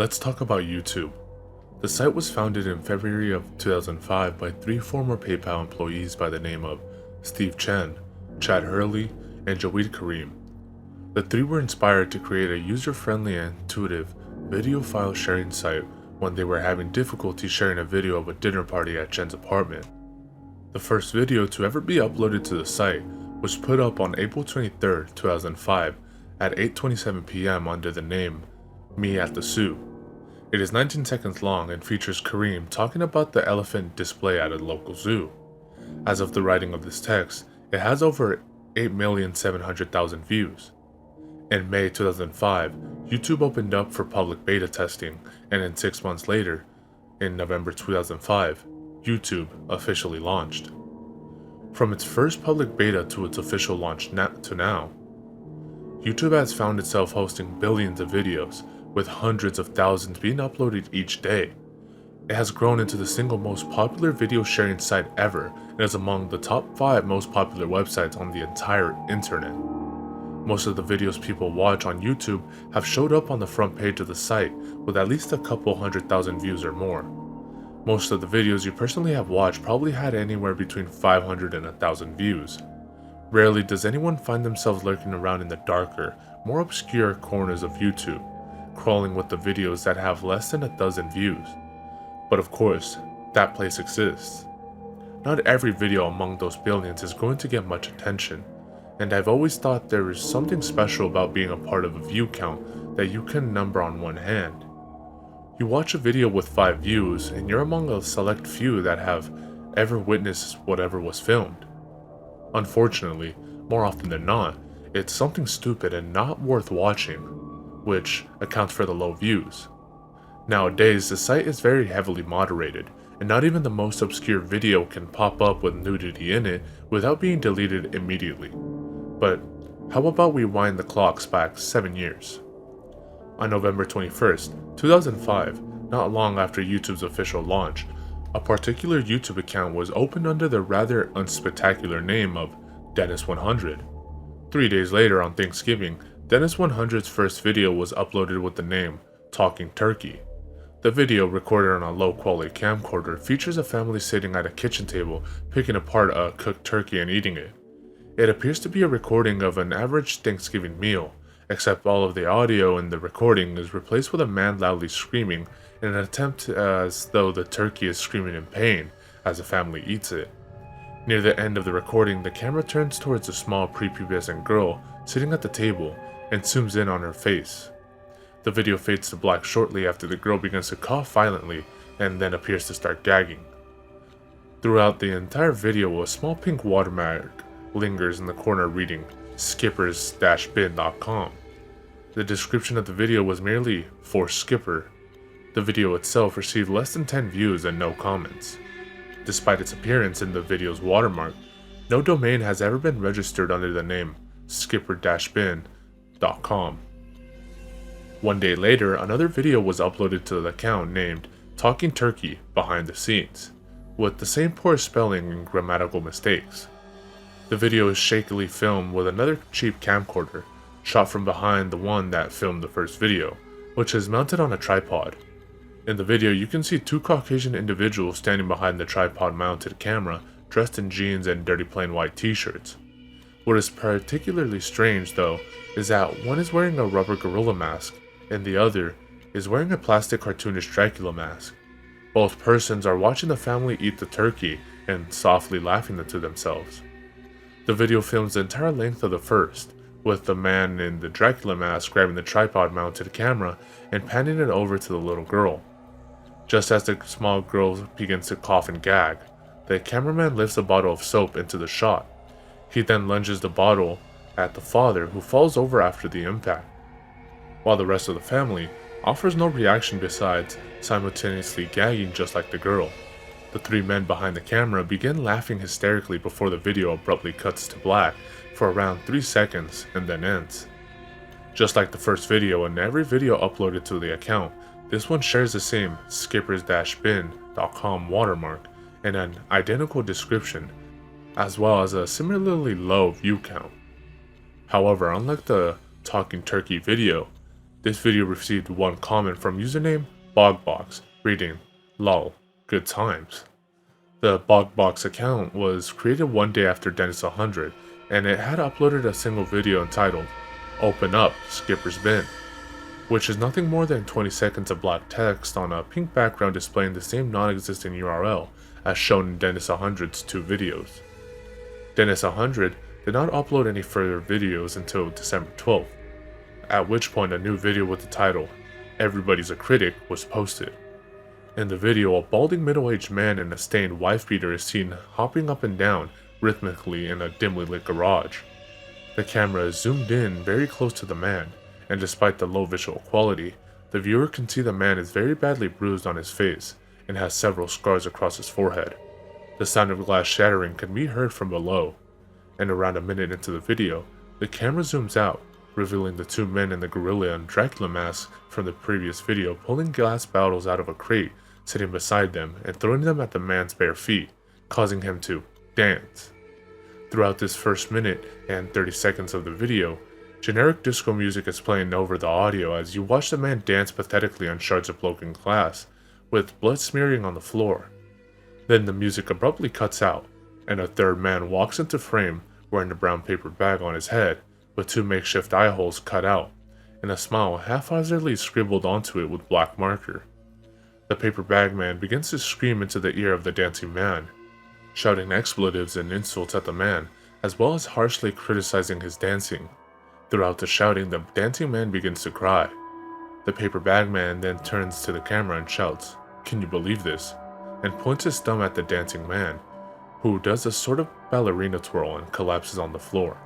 Let's talk about YouTube. The site was founded in February of 2005 by three former PayPal employees by the name of Steve Chen, Chad Hurley, and Jawed Karim. The three were inspired to create a user-friendly and intuitive video file sharing site when they were having difficulty sharing a video of a dinner party at Chen's apartment. The first video to ever be uploaded to the site was put up on April 23, 2005 at 8:27 p.m. under the name Me at the Zoo. It is 19 seconds long and features Kareem talking about the elephant display at a local zoo. As of the writing of this text, it has over 8,700,000 views. In May 2005, YouTube opened up for public beta testing, and in 6 months later, in November 2005, YouTube officially launched. From its first public beta to its official launch to now, YouTube has found itself hosting billions of videos, with hundreds of thousands being uploaded each day. It has grown into the single most popular video sharing site ever and is among the top 5 most popular websites on the entire internet. Most of the videos people watch on YouTube have showed up on the front page of the site with at least a couple 100,000 views or more. Most of the videos you personally have watched probably had anywhere between 500 and 1,000 views. Rarely does anyone find themselves lurking around in the darker, more obscure corners of YouTube, crawling with the videos that have less than 1,000 views. But of course, that place exists. Not every video among those billions is going to get much attention, and I've always thought there is something special about being a part of a view count that you can number on one hand. You watch a video with 5 views, and you're among a select few that have ever witnessed whatever was filmed. Unfortunately, more often than not, it's something stupid and not worth watching, which accounts for the low views. Nowadays, the site is very heavily moderated, and not even the most obscure video can pop up with nudity in it without being deleted immediately. But how about we wind the clocks back 7 years? On November 21st, 2005, not long after YouTube's official launch, a particular YouTube account was opened under the rather unspectacular name of Dennis100. 3 days later on Thanksgiving, Dennis100's first video was uploaded with the name Talking Turkey. The video, recorded on a low-quality camcorder, features a family sitting at a kitchen table picking apart a cooked turkey and eating it. It appears to be a recording of an average Thanksgiving meal, except all of the audio in the recording is replaced with a man loudly screaming in an attempt as though the turkey is screaming in pain as the family eats it. Near the end of the recording, the camera turns towards a small prepubescent girl sitting at the table and zooms in on her face. The video fades to black shortly after the girl begins to cough violently and then appears to start gagging. Throughout the entire video, a small pink watermark lingers in the corner reading skippers-bin.com. The description of the video was merely for Skipper. The video itself received less than 10 views and no comments. Despite its appearance in the video's watermark, no domain has ever been registered under the name skipper-bin.com. One day later, another video was uploaded to the account named Talking Turkey Behind the Scenes, with the same poor spelling and grammatical mistakes. The video is shakily filmed with another cheap camcorder, shot from behind the one that filmed the first video, which is mounted on a tripod. In the video, you can see 2 Caucasian individuals standing behind the tripod-mounted camera, dressed in jeans and dirty plain white t-shirts. What is particularly strange, though, is that one is wearing a rubber gorilla mask, and the other is wearing a plastic cartoonish Dracula mask. Both persons are watching the family eat the turkey and softly laughing to themselves. The video films the entire length of the first, with the man in the Dracula mask grabbing the tripod-mounted camera and panning it over to the little girl. Just as the small girl begins to cough and gag, the cameraman lifts a bottle of soap into the shot. He then lunges the bottle at the father, who falls over after the impact, while the rest of the family offers no reaction besides simultaneously gagging just like the girl. The 3 men behind the camera begin laughing hysterically before the video abruptly cuts to black for around 3 seconds and then ends. Just like the first video and every video uploaded to the account, this one shares the same skippers-bin.com watermark and an identical description, as well as a similarly low view count. However, unlike the Talking Turkey video, This video received one comment from username Bogbox, reading, "Lol, good times." The Bogbox account was created one day after Dennis 100, and it had uploaded a single video entitled, "Open Up, Skipper's Bin," which is nothing more than 20 seconds of black text on a pink background displaying the same non-existent URL as shown in Dennis 100's two videos. Dennis 100 did not upload any further videos until December 12th, at which point a new video with the title, "Everybody's a Critic," was posted. In the video, a balding middle-aged man in a stained wife beater is seen hopping up and down rhythmically in a dimly lit garage. The camera is zoomed in very close to the man, and despite the low visual quality, the viewer can see the man is very badly bruised on his face and has several scars across his forehead. The sound of glass shattering can be heard from below, and around a minute into the video, the camera zooms out, revealing the two men in the gorilla and Dracula masks from the previous video pulling glass bottles out of a crate sitting beside them and throwing them at the man's bare feet, causing him to dance. Throughout this first minute and 30 seconds of the video, generic disco music is playing over the audio as you watch the man dance pathetically on shards of broken glass, with blood smearing on the floor. Then the music abruptly cuts out, and a third man walks into frame wearing a brown paper bag on his head, with two makeshift eye holes cut out, and a smile haphazardly scribbled onto it with black marker. The paper bag man begins to scream into the ear of the dancing man, shouting expletives and insults at the man, as well as harshly criticizing his dancing. Throughout the shouting, the dancing man begins to cry. The paper bag man then turns to the camera and shouts, "Can you believe this?" and points his thumb at the dancing man, who does a sort of ballerina twirl and collapses on the floor.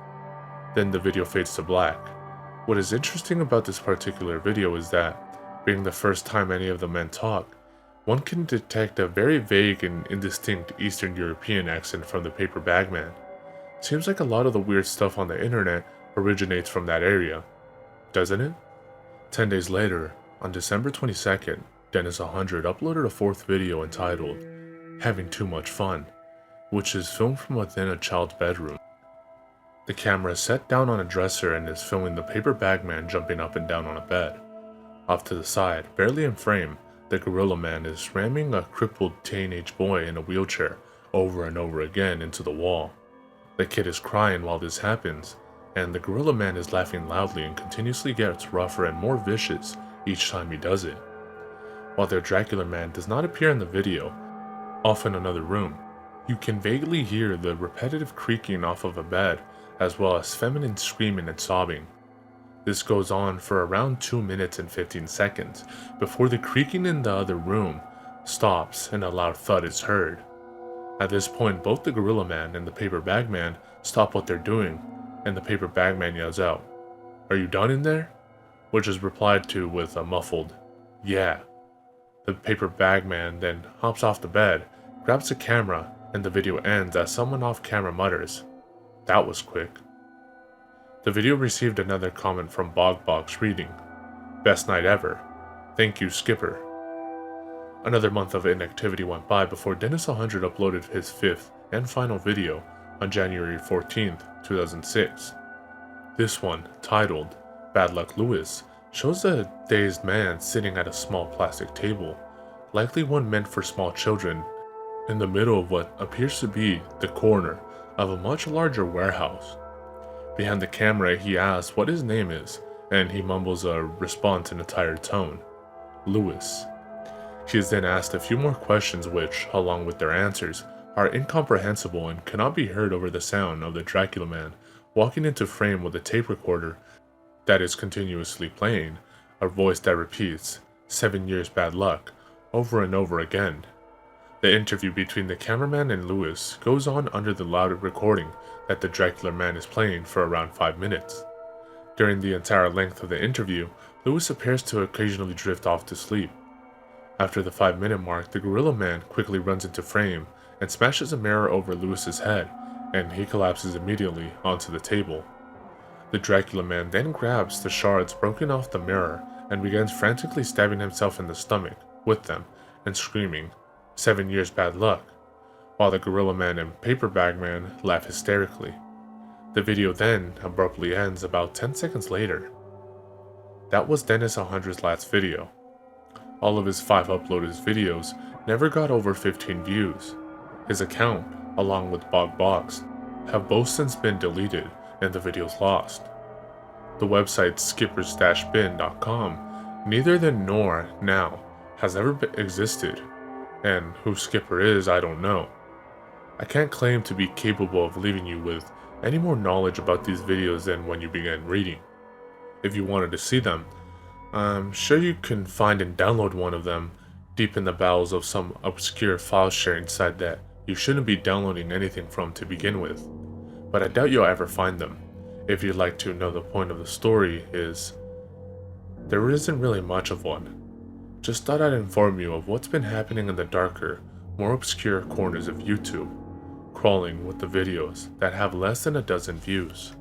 Then the video fades to black. What is interesting about this particular video is that, being the first time any of the men talk, one can detect a very vague and indistinct Eastern European accent from the paper bag man. Seems like a lot of the weird stuff on the internet originates from that area, doesn't it? 10 days later, on December 22nd, Dennis 100 uploaded a fourth video entitled, "Having Too Much Fun," which is filmed from within a child's bedroom. The camera is set down on a dresser and is filming the paper bag man jumping up and down on a bed. Off to the side, barely in frame, the gorilla man is ramming a crippled teenage boy in a wheelchair over and over again into the wall. The kid is crying while this happens, and the gorilla man is laughing loudly and continuously gets rougher and more vicious each time he does it. While the Dracula man does not appear in the video, off in another room, you can vaguely hear the repetitive creaking off of a bed, as well as feminine screaming and sobbing. This goes on for around 2 minutes and 15 seconds, before the creaking in the other room stops and a loud thud is heard. At this point, both the gorilla man and the paper bag man stop what they're doing, and the paper bag man yells out, "Are you done in there?" which is replied to with a muffled, "Yeah." The paper bag man then hops off the bed, grabs the camera, and the video ends as someone off camera mutters, "That was quick." The video received another comment from Bogbox reading, "Best night ever. Thank you, Skipper." Another month of inactivity went by before Dennis 100 uploaded his fifth and final video on January 14th, 2006. This one, titled "Bad Luck Lewis," shows a dazed man sitting at a small plastic table, likely one meant for small children, in the middle of what appears to be the corner of a much larger warehouse. Behind the camera, he asks what his name is, and he mumbles a response in a tired tone, "Lewis." He is then asked a few more questions which, along with their answers, are incomprehensible and cannot be heard over the sound of the Dracula man walking into frame with a tape recorder that is continuously playing, a voice that repeats, "7 years bad luck," over and over again. The interview between the cameraman and Lewis goes on under the loud recording that the Dracula man is playing for around 5 minutes. During the entire length of the interview, Lewis appears to occasionally drift off to sleep. After the 5-minute mark, the gorilla man quickly runs into frame and smashes a mirror over Lewis's head, and he collapses immediately onto the table. The Dracula man then grabs the shards broken off the mirror and begins frantically stabbing himself in the stomach with them and screaming, "7 years bad luck," while the gorilla man and paper bag man laugh hysterically. The video then abruptly ends about 10 seconds later. That was Dennis 100's last video. All of his 5 uploaded videos never got over 15 views. His account, along with BogBox, have both since been deleted and the videos lost. The website skippers-bin.com, neither then nor now, has ever existed, and who Skipper is, I don't know. I can't claim to be capable of leaving you with any more knowledge about these videos than when you began reading. If you wanted to see them, I'm sure you can find and download one of them deep in the bowels of some obscure file sharing site that you shouldn't be downloading anything from to begin with, but I doubt you'll ever find them. If you'd like to know the point of the story is, there isn't really much of one. Just thought I'd inform you of what's been happening in the darker, more obscure corners of YouTube, crawling with the videos that have less than a dozen views.